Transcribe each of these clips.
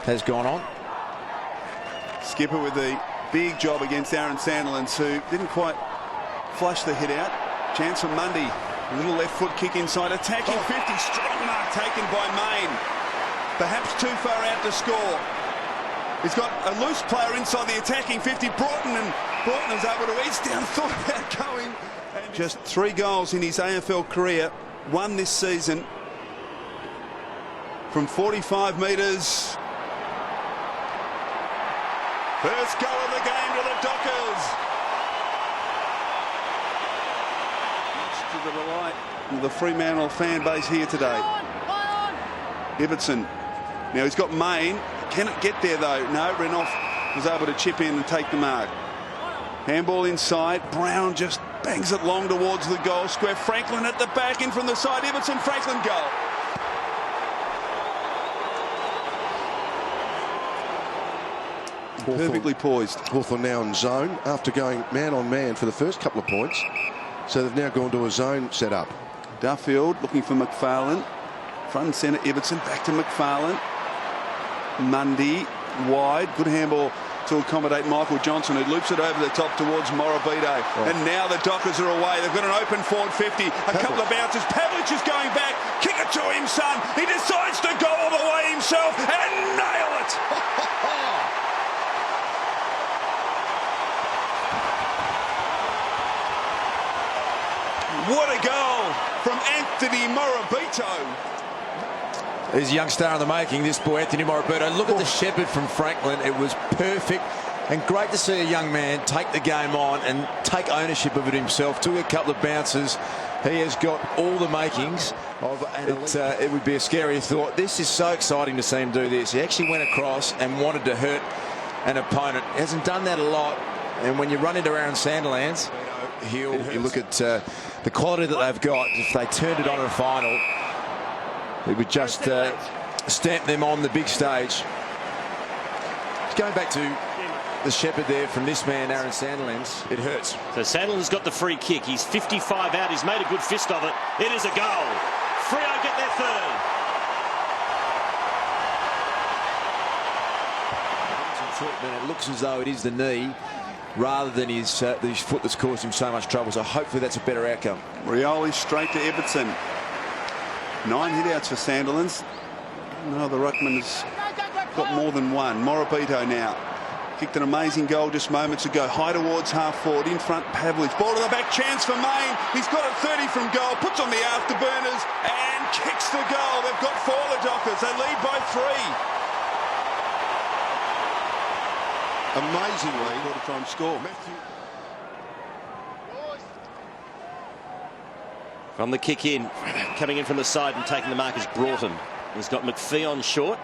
has gone on. Skipper with the big job against Aaron Sandilands, who didn't quite flush the hit out. Chance for Mundy. A little left foot kick inside. Attacking 50. Strong mark taken by Main. Perhaps too far out to score. He's got a loose player inside the attacking 50. Broughton is able to ease down. Thought about going. Just 3 goals in his AFL career. 1 this season. From 45 metres. First goal of the game to the Dockers. Much to the delight of the Fremantle fan base here today. Ibbotson. Now he's got Main. Cannot get there though. No, Renouf was able to chip in and take the mark. Handball inside. Brown just bangs it long towards the goal square. Franklin at the back, in from the side. Ibbotson, Franklin, goal. Perfectly poised. Hawthorn now in zone after going man on man for the first couple of points. So they've now gone to a zone setup. Duffield looking for McFarlane. Front and centre, Ibbotson back to McFarlane. Mundy wide. Good handball to accommodate Michael Johnson, who loops it over the top towards Morabito. Oh. And now the Dockers are away. They've got an open forward 50. A couple of bounces. Pavlich is going back. Kick it to him, son. He decides to go all the way himself and nail it. What a goal from Anthony Morabito. He's a young star in the making, this boy, Anthony Morabito. Look at the shepherd from Franklin. It was perfect and great to see a young man take the game on and take ownership of it himself. Took a couple of bounces. He has got all the makings of it would be a scary thought. This is so exciting to see him do this. He actually went across and wanted to hurt an opponent. He hasn't done that a lot. And when you run into Aaron Sandilands, you look at the quality that they've got. If they turned it on in a final, it would just stamp them on the big stage. Going back to the shepherd there from this man, Aaron Sandilands, it hurts. So Sandilands got the free kick. He's 55 out. He's made a good fist of it. It is a goal. Freo get their third. It looks as though it is the knee rather than his foot that's caused him so much trouble. So hopefully that's a better outcome. Rioli straight to Ibbotson. 9 hit-outs for Sandilands. No, the ruckman's got more than one. Morabito now. Kicked an amazing goal just moments ago. High towards half forward. In front, Pavlich. Ball to the back. Chance for Main. He's got it 30 from goal. Puts on the afterburners and kicks the goal. They've got 4, the Dockers. They lead by 3. Amazingly, what a try and score. From the kick in, coming in from the side and taking the mark is Broughton. He's got McPhee on short.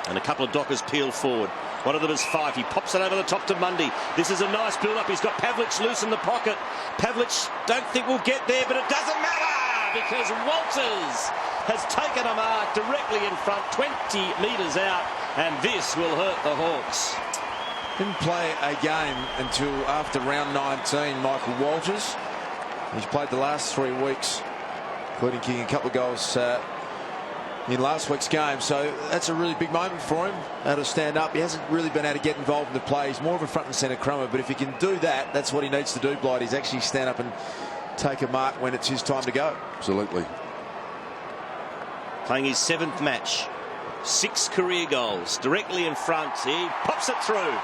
And a couple of Dockers peel forward. One of them is 5. He pops it over the top to Mundy. This is a nice build-up. He's got Pavlich loose in the pocket. Pavlich, don't think we'll get there, but it doesn't matter because Walters has taken a mark directly in front, 20 metres out, and this will hurt the Hawks. Didn't play a game until after round 19, Michael Walters. He's played the last 3 weeks, including kicking a couple of goals in last week's game. So that's a really big moment for him, able to stand up. He hasn't really been able to get involved in the play. He's more of a front and centre crummer, but if he can do that, that's what he needs to do, Blight. He's actually stand up and take a mark when it's his time to go. Absolutely. Playing his 7th match. 6 career goals. Directly in front. He pops it through.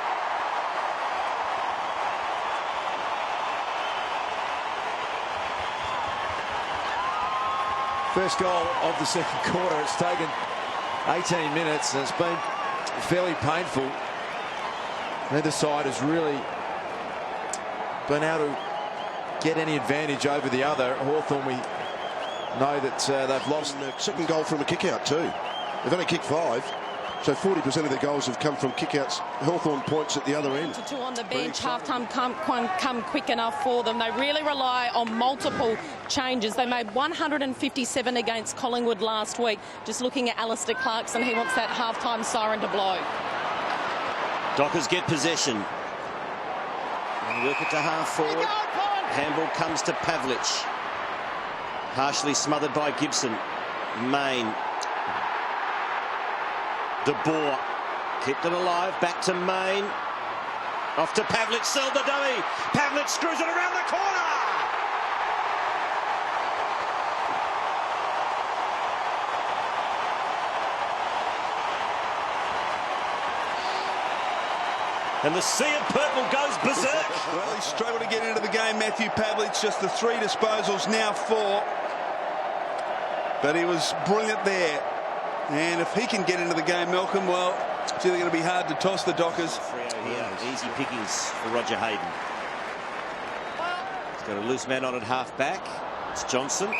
First goal of the second quarter. It's taken 18 minutes and it's been fairly painful. Neither side has really been able to get any advantage over the other. Hawthorn, we know that they've lost. And second goal from a kick-out too. They've only kicked 5. So 40% of their goals have come from kick-outs. Hawthorn points at the other end. 2 on the bench, half-time come quick enough for them. They really rely on multiple changes. They made 157 against Collingwood last week. Just looking at Alistair Clarkson, he wants that half-time siren to blow. Dockers get possession. They work it to half forward. Handball comes to Pavlich. Partially smothered by Gibson. Main De Boer kept it alive, back to Main. Off to Pavlich, sell the dummy. Pavlich screws it around the corner. And the sea of purple goes berserk. Well, he struggled to get into the game, Matthew Pavlich. Just the 3 disposals, now 4. But he was brilliant there. And if he can get into the game, Malcolm, well, it's either going to be hard to toss the Dockers. Freo here, easy pickings for Roger Hayden. He's got a loose man on at half back. It's Johnson.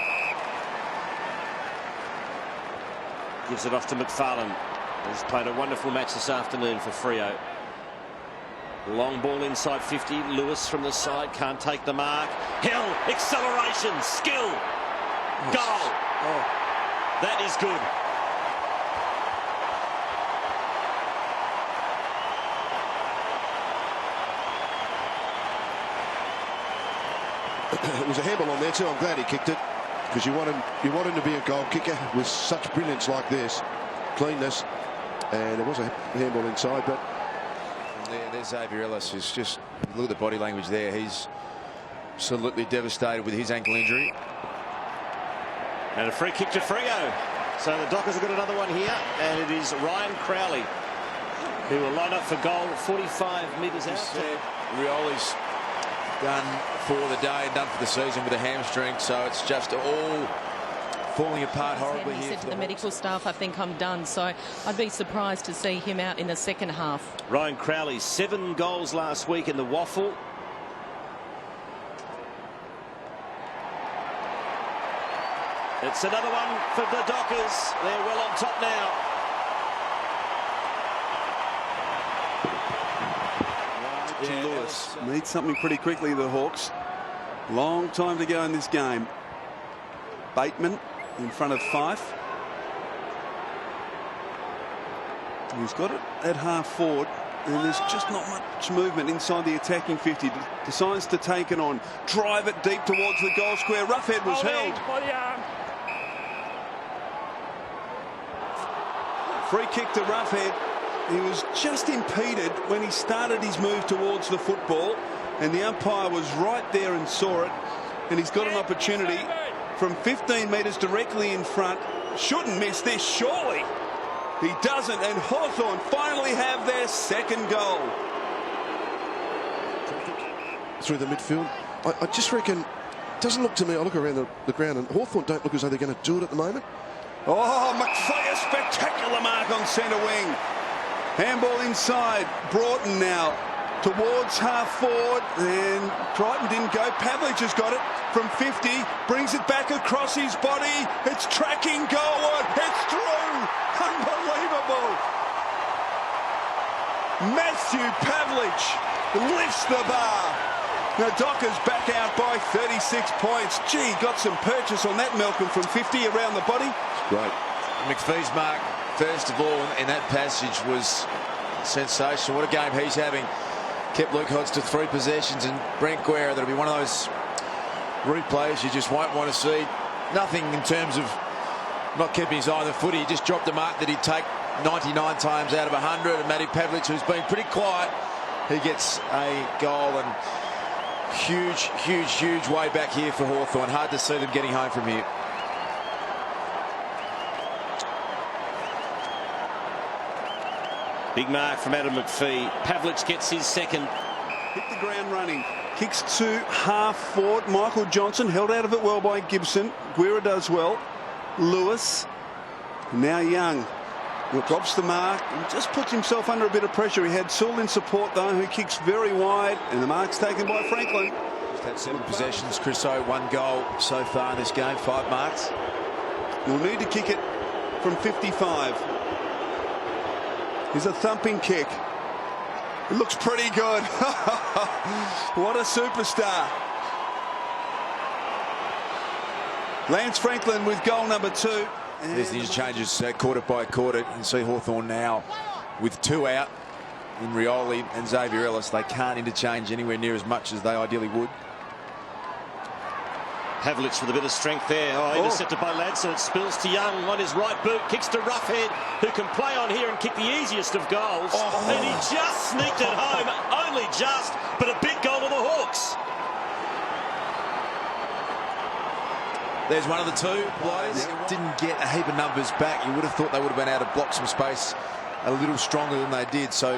Gives it off to McFarlane. He's played a wonderful match this afternoon for Freo. Long ball inside 50. Lewis from the side can't take the mark. Hill, acceleration, skill, goal. Oh, that is good. It was a handball on there too. I'm glad he kicked it, because you want him to be a goal kicker with such brilliance like this, cleanness, and it was a handball inside. But there's Xavier Ellis, who's just, look at the body language there. He's absolutely devastated with his ankle injury. And a free kick to Freo. So the Dockers have got another one here, and it is Ryan Crowley who will line up for goal 45 metres out. Rioli's done for the day and done for the season with a hamstring, so it's just all falling apart horribly he here. said to the medical staff, I think I'm done, so I'd be surprised to see him out in the second half. Ryan Crowley, 7 goals last week in the waffle. It's another one for the Dockers. They're well on top now. Lewis needs something pretty quickly, the Hawks. Long time to go in this game. Bateman in front of Fife. He's got it at half forward, and there's just not much movement inside the attacking 50. Decides to take it on, drive it deep towards the goal square. Roughhead was held. Free kick to Roughhead. He was just impeded when he started his move towards the football, and the umpire was right there and saw it, and he's got an opportunity from 15 metres directly in front. Shouldn't miss this, surely. He doesn't, and Hawthorn finally have their second goal. through the midfield, I just reckon, it doesn't look to me, I look around the ground, and Hawthorn don't look as though they're going to do it at the moment. Oh, McPhee, a spectacular mark on centre wing. Handball inside. Broughton now towards half forward, and Crichton didn't go. Pavlich has got it from 50, brings it back across his body. It's tracking goalward. It's through. Unbelievable. Matthew Pavlich lifts the bar. Now Dockers back out by 36 points. Gee, got some purchase on that, Malcolm, from 50 around the body. Right. McPhee's mark, first of all, in that passage was sensational. What a game he's having. Kept Luke Hodge to 3 possessions, and Brent Guerra, that'll be one of those replays you just won't want to see. Nothing in terms of not keeping his eye on the footy. He just dropped a mark that he'd take 99 times out of 100, and Matty Pavlich, who's been pretty quiet, he gets a goal, and huge way back here for Hawthorn. Hard to see them getting home from here. Big mark from Adam McPhee. Pavlich gets his second. Hit the ground running. Kicks to half forward. Michael Johnson held out of it well by Gibson. Guerra does well. Lewis. Now Young. Drops the mark and just puts himself under a bit of pressure. He had Sewell in support, though, who kicks very wide, and the mark's taken by Franklin. Just had 7 possessions. Chris O, 1 goal so far in this game, 5 marks. You'll need to kick it from 55. Here's a thumping kick. It looks pretty good. What a superstar. Lance Franklin with goal number 2. There's the interchanges quarter by quarter. You can see Hawthorn now with 2 out in Rioli and Xavier Ellis. They can't interchange anywhere near as much as they ideally would. Pavlich with a bit of strength there. Oh, intercepted by Ladson. It spills to Young on his right boot. Kicks to Roughhead, who can play on here and kick the easiest of goals. And he just sneaked it home. Only just, but a big goal to the Hawks. There's one of the two players. Didn't get a heap of numbers back. You would have thought they would have been able to block some space a little stronger than they did. So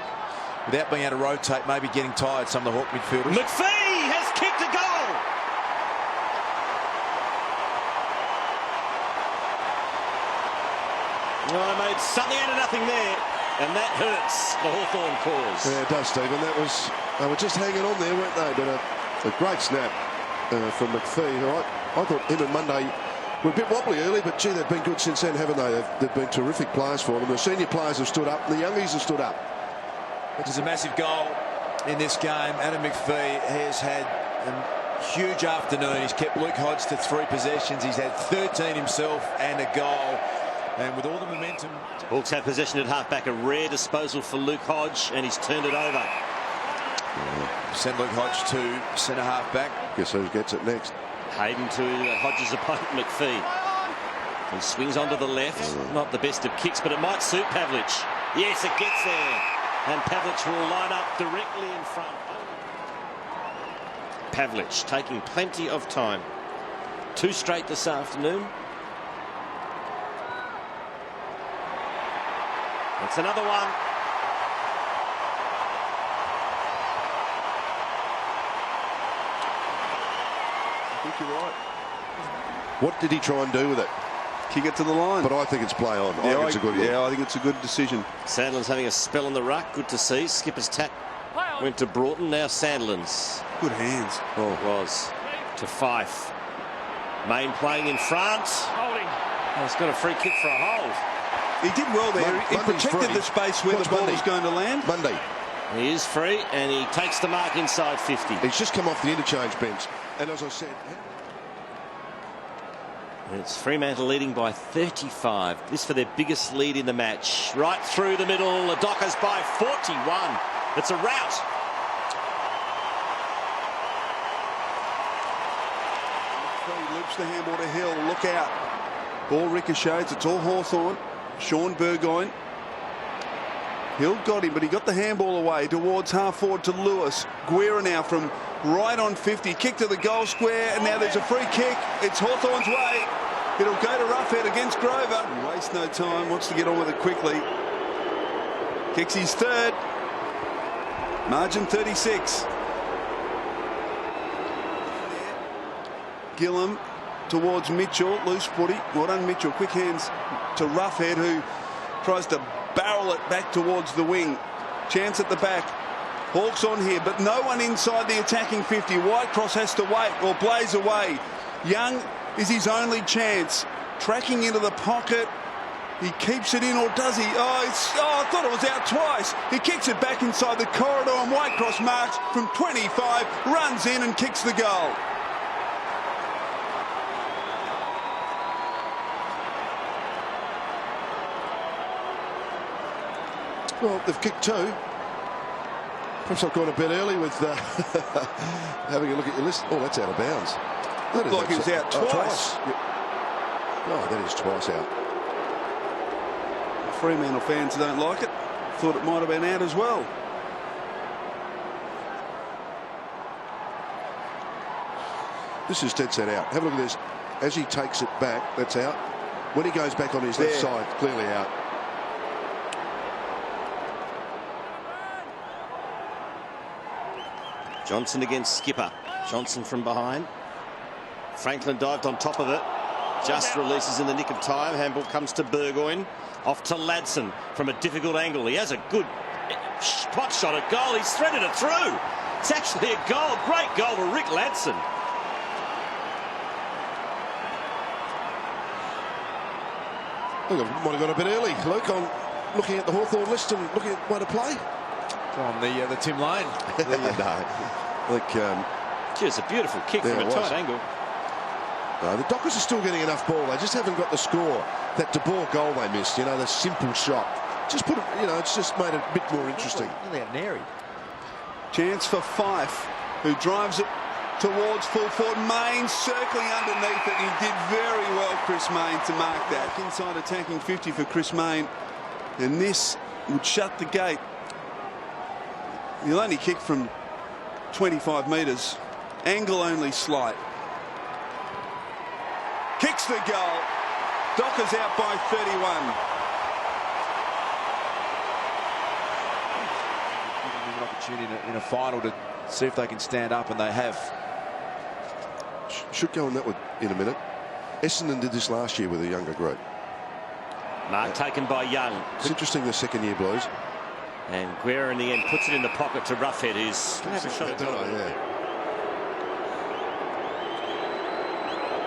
without being able to rotate, maybe getting tired, some of the Hawk midfielders. McPhee has kicked a goal. Well, they made something out of nothing there, and that hurts the Hawthorn cause. Yeah, it does, Stephen. That was, they were just hanging on there, weren't they? But a great snap from McPhee. All right. I thought him and Monday were a bit wobbly early, but gee, they've been good since then, haven't they? They've been terrific players for them. The senior players have stood up, and the youngies have stood up. Which is a massive goal in this game. Adam McPhee has had a huge afternoon. He's kept Luke Hodge to 3 possessions. He's had 13 himself and a goal. And with all the momentum... Hawks have possession at half-back. A rare disposal for Luke Hodge, and he's turned it over. Send Luke Hodge to centre half-back. Guess who gets it next? Hayden to Hodge's opponent, McPhee. He swings onto the left. Not the best of kicks, but it might suit Pavlich. Yes, it gets there. And Pavlich will line up directly in front. Pavlich taking plenty of time. 2 straight this afternoon. It's another one. I think you're right. What did he try and do with it? Kick it to the line. But I think it's play on. I think it's a good one. Yeah, I think it's a good decision. Sandlin's having a spell on the ruck. Good to see. Skipper's tap went to Broughton. Now Sandlin's. Good hands. Oh, it was to Fife. Main playing in front. Holding. Oh, he's got a free kick for a hold. He did well there. He protected the space where the ball was going to land. Monday. He is free, and he takes the mark inside 50. He's just come off the interchange bench. And as I said... It's Fremantle leading by 35. This for their biggest lead in the match. Right through the middle. The Dockers by 41. It's a rout. He loops the handball to Hill. Look out. Ball ricochets. It's all Hawthorn. Sean Burgoyne. Hill got him, but he got the handball away towards half forward to Lewis. Guerra now from right on 50. Kick to the goal square, and now there's a free kick. It's Hawthorn's way. It'll go to Roughhead against Grover. He wastes no time, wants to get on with it quickly. Kicks his 3rd. Margin 36. Gillum towards Mitchell. Loose footy. Well done, Mitchell. Quick hands to Roughhead, who tries to barrel it back towards the wing. Chance at the back. Hawks on here, but no one inside the attacking 50. Whitecross has to wait or blaze away. Young is his only chance. Tracking into the pocket. He keeps it in, or does he? I thought it was out twice. He kicks it back inside the corridor, and Whitecross marks from 25, runs in and kicks the goal. Well, they've kicked 2. Perhaps I've gone a bit early with having a look at your list. Oh, that's out of bounds. Looked like he was out twice. Oh, that is twice out. Fremantle fans don't like it. Thought it might have been out as well. This is dead set out. Have a look at this. As he takes it back, that's out. When he goes back on his left side, clearly out. Johnson against Skipper. Johnson from behind. Franklin dived on top of it. Just releases in the nick of time. Handball comes to Burgoyne. Off to Ladson from a difficult angle. He has a good pot shot at goal. He's threaded it through. It's actually a goal. Great goal to Rick Ladson. I think I might have gone a bit early, Luke, on looking at the Hawthorn list and looking at where to play. On the Tim Lane. No. Gee, it's a beautiful kick from a tight angle. No, the Dockers are still getting enough ball. They just haven't got the score. That De Boer goal they missed, you know, the simple shot. Just put it, you know, it's just made it a bit more interesting. Really out Nary. Chance for Fife, who drives it towards full forward. Main circling underneath it. He did very well, Chris Main, to mark that. Inside attacking 50 for Chris Main. And this would shut the gate. He'll only kick from 25 metres. Angle only slight. Kicks the goal. Docker's out by 31. An opportunity in a final to see if they can stand up, and they have. Should go on that one in a minute. Essendon did this last year with a younger group. Mark taken by Young. It's interesting, the second year blues. And Guerra in the end puts it in the pocket to Roughhead, who's going to have a shot at it.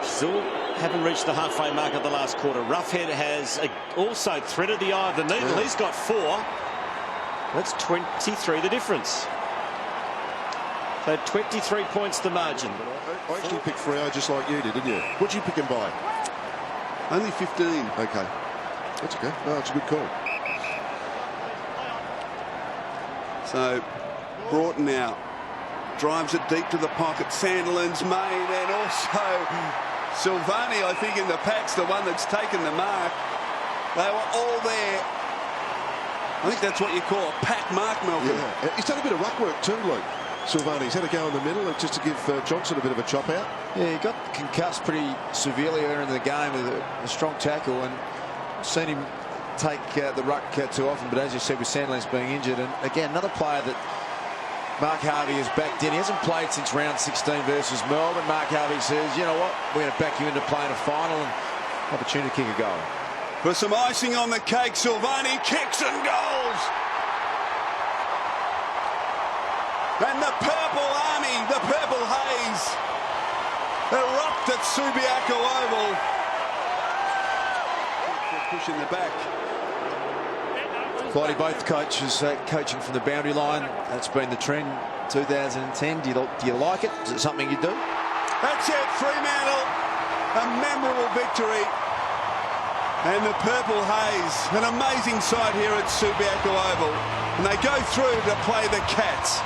Still haven't reached the halfway mark of the last quarter. Roughhead has also threaded the eye of the needle. Yeah. He's got 4. That's 23 the difference. So 23 points the margin. I actually picked Freo just like you did, didn't you? What'd you pick him by? Only 15. Okay. That's okay. No, it's a good call. So Broughton now drives it deep to the pocket. Sandilands, Main, and also Silvani, I think, in the pack's the one that's taken the mark. They were all there. I think that's what you call a pack mark, Malcolm. Yeah. He's done a bit of ruck work too, Luke. Silvani's had a go in the middle just to give Johnson a bit of a chop out. Yeah, he got concussed pretty severely earlier in the game with a strong tackle, and seen him take the ruck too often. But as you said, with Sandlands being injured, and again another player that Mark Harvey has backed in. He hasn't played since round 16 versus Melbourne. Mark Harvey says, you know what, we're going to back you into playing a final, and opportunity to kick a goal. For some icing on the cake, Silvani kicks and goals. And the Purple Army, the Purple Haze, erupt at Subiaco Oval. Push in the back. Quality, both coaches coaching from the boundary line. That's been the trend 2010. Do you like it? Is it something you do? That's it, Fremantle. A memorable victory. And the Purple Haze, an amazing sight here at Subiaco Oval. And they go through to play the Cats.